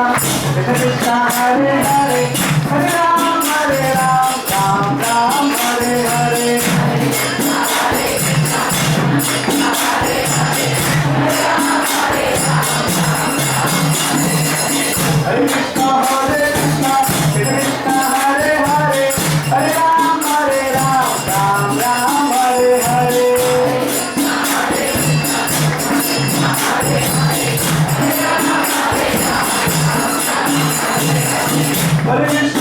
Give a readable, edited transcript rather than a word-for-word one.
Krishna Krishna Hare Hare Hare Ram Ram Ram Hare Hare Hare Krishna Hare Krishna Krishna Krishna Hare Hare Hare Ram Ram Ram Hare Hare Hare Krishna